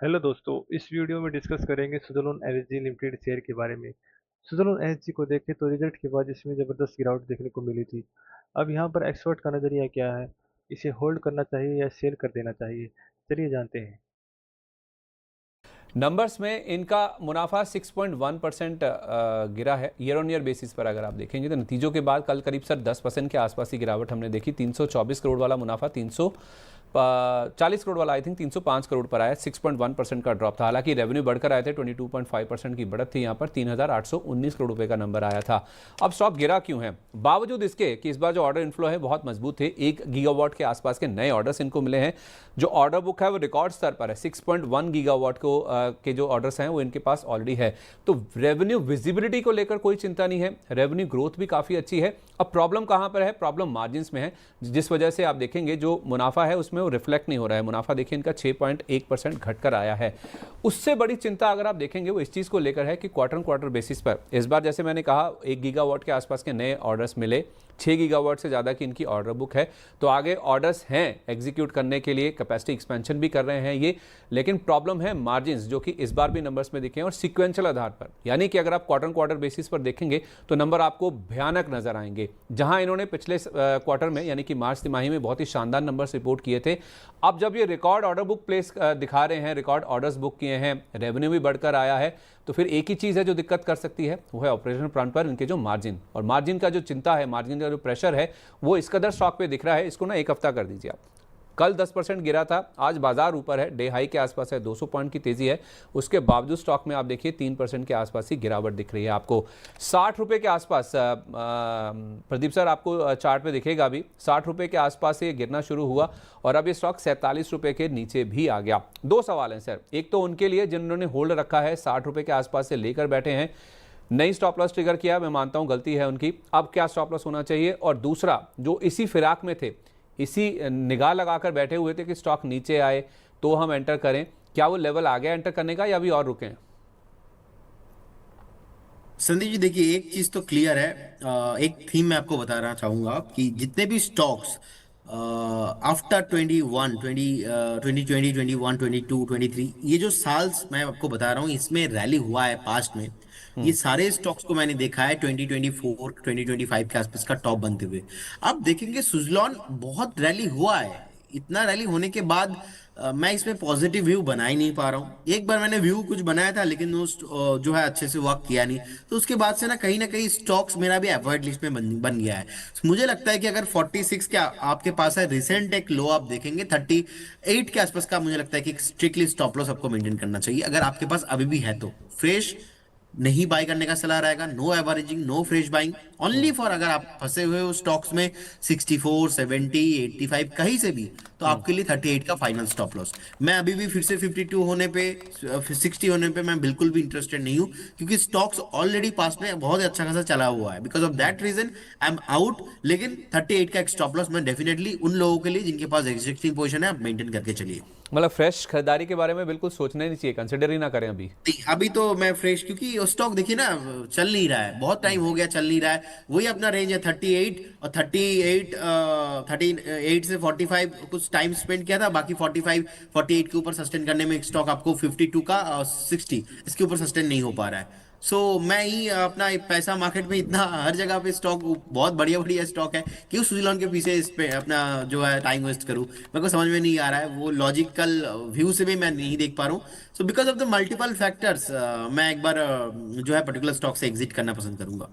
Hello दोस्तों, इस video में डिस्कस करेंगे सुज़लोन एनर्जी लिमिटेड शेयर के बारे में। सुज़लोन एनर्जी को देखें तो रिजल्ट के बाद इसमें ज़बरदस्त गिरावट देखने को मिली थी। अब यहाँ पर एक्सपर्ट का नज़रिया क्या है? इसे होल्ड करना चाहिए या सेल कर देना चाहिए? चलिए जानते हैं। नंबर्स में इनका मुनाफा 6.1% गिरा है ईयर ऑन ईयर बेसिस पर। अगर आप देखेंगे तो नतीजों के बाद कल करीब सर 10% के आसपास की गिरावट हमने देखी। 324 करोड़ वाला मुनाफा 340 करोड़ वाला आई थिंक 305 करोड़ पर आया। 6.1% का ड्रॉप था। हालांकि रेवेन्यू बढ़कर आए थे, 22.5% की बढ़त थी। यहाँ पर 3,819 करोड़ रुपए का नंबर आया था। अब स्टॉक गिरा क्यों है? बावजूद इसके कि इस बार जो ऑर्डर इनफ्लो है बहुत मजबूत थे। 1 गीगावाट के आसपास के नए ऑर्डर्स इनको मिले हैं। जो ऑर्डर बुक है वो रिकॉर्ड स्तर पर है। 6.1 गीगावाट को के जो ऑर्डर्स हैं वो इनके पास ऑलरेडी है। तो रेवेन्यू विजिबिलिटी को लेकर कोई चिंता नहीं है। रेवेन्यू ग्रोथ भी काफ़ी अच्छी है। अब प्रॉब्लम कहाँ पर है? प्रॉब्लम मार्जिन में है, जिस वजह से आप देखेंगे जो मुनाफा है उसमें वो रिफ्लेक्ट नहीं हो रहा है। मुनाफा देखिए इनका 6.1% घटकर आया है। उससे बड़ी चिंता अगर आप देखेंगे वो इस चीज़ को लेकर है कि क्वार्टर बेसिस पर इस बार जैसे मैंने कहा 1 गीगावाट के आसपास के नए ऑर्डर्स मिले। 6 गीगावाट से ज़्यादा की इनकी ऑर्डर बुक है। तो आगे ऑर्डर्स हैं एग्जीक्यूट करने के लिए, कैपेसिटी एक्सपेंशन भी कर रहे हैं ये। लेकिन प्रॉब्लम है मार्जिन्स, जो कि इस बार भी नंबर्स में दिखे हैं और सीक्वेंशियल आधार पर, यानी कि अगर आप क्वार्टर बेसिस पर देखेंगे तो नंबर आपको भयानक नजर आएंगे। जहां इन्होंने पिछले क्वार्टर में यानी कि मार्च तिमाही में बहुत ही शानदार नंबर्स रिपोर्ट किए थे, अब जब ये रिकॉर्ड ऑर्डर बुक प्लेस दिखा रहे हैं, रिकॉर्ड ऑर्डर्स बुक किए हैं, रेवेन्यू भी बढ़कर आया है, तो फिर एक ही चीज़ है जो दिक्कत कर सकती है, वो है ऑपरेशन फ्रंट पर इनके जो मार्जिन। और मार्जिन का जो चिंता है, मार्जिन का जो प्रेशर है, वो इस कदर स्टॉक पे दिख रहा है। इसको ना एक हफ्ता कर दीजिए आप। कल 10% गिरा था, आज बाजार ऊपर है, डे हाई के आसपास है, 200 पॉइंट की तेजी है। उसके बावजूद स्टॉक में आप देखिए 3% के आसपास ही गिरावट दिख रही है आपको। 60 रुपये के आसपास प्रदीप सर आपको चार्ट पे दिखेगा अभी 60 रुपये के आसपास ये गिरना शुरू हुआ और अब ये स्टॉक 47 रुपये के नीचे भी आ गया। दो सवाल हैं सर, एक तो उनके लिए जिन्होंने होल्ड रखा है 60 रुपये के आसपास से लेकर बैठे हैं, नई स्टॉप लॉस ट्रिगर किया, मैं मानता हूं गलती है उनकी, अब क्या स्टॉप लॉस होना चाहिए? और दूसरा, जो इसी फिराक में थे, इसी निगाह लगाकर बैठे हुए थे कि स्टॉक नीचे आए तो हम एंटर करें, क्या वो लेवल आ गया एंटर करने का या अभी और रुकें? संदीप जी देखिए, एक चीज तो क्लियर है। एक थीम मैं आपको बताना चाहूंगा कि जितने भी स्टॉक्स आफ्टर 2021 ये जो साल्स मैं आपको बता रहा हूँ इसमें रैली हुआ है पास्ट में, ये सारे स्टॉक्स को मैंने देखा है 2024 2025 के आसपास का टॉप बनते हुए। अब देखेंगे सुजलॉन बहुत रैली हुआ है। इतना रैली होने के बाद मैं इसमें पॉजिटिव व्यू बना ही नहीं पा रहा हूँ। एक बार मैंने व्यू कुछ बनाया था लेकिन वो जो है अच्छे से वर्क किया नहीं, तो उसके बाद से ना कहीं स्टॉक्स मेरा भी अवॉइड लिस्ट में बन गया है। मुझे लगता है कि अगर 46 के आपके पास है, रिसेंट एक लो आप देखेंगे 38 के आसपास का, मुझे लगता है कि स्ट्रिक्टली स्टॉप लॉस आपको मेंटेन करना चाहिए अगर आपके पास अभी भी है तो। फ्रेश नहीं बाय करने का सलाह रहेगा, no averaging, no fresh buying, only for अगर आप फंसे हुए हो स्टॉक्स में 64 70 85 कहीं से भी, तो आपके लिए 38 का फाइनल स्टॉप लॉस। मैं अभी भी फिर से 52 होने पे 60 होने पे मैं बिल्कुल भी इंटरेस्टेड नहीं हूँ, क्योंकि स्टॉक्स ऑलरेडी पास में बहुत अच्छा खासा चला हुआ है। Because of that reason I am out. लेकिन 38 का एक स्टॉप लॉस मैं डेफिनेटली उन लोगों के लिए जिनके पास एग्जिस्टिंग पोजीशन है, आप मेंटेन करके चलिए। मतलब फ्रेश खरीदारी के बारे में बिल्कुल सोचना ही नहीं चाहिए, कंसिडर ही ना करें अभी। नहीं, अभी तो मैं फ्रेश, क्योंकि स्टॉक देखिए ना चल नहीं रहा है, बहुत टाइम हो गया चल नहीं रहा है। वही अपना रेंज है 38 और 38 से 45 कुछ टाइम स्पेंड किया था, बाकी 45 48 के ऊपर सस्टेन करने में स्टॉक आपको 52 का 60 इसके ऊपर सस्टेन नहीं हो पा रहा है। सो मैं ही अपना पैसा मार्केट में इतना हर जगह पे स्टॉक, बहुत बढ़िया बढ़िया स्टॉक है, क्यों सुजलॉन के पीछे इस पे अपना जो है टाइम वेस्ट करूं? मेरे को समझ में नहीं आ रहा है, वो लॉजिकल व्यू से भी मैं नहीं देख पा रहा हूँ। So because of the multiple factors मैं एक बार जो है पर्टिकुलर स्टॉक से एग्जिट करना पसंद करूंगा।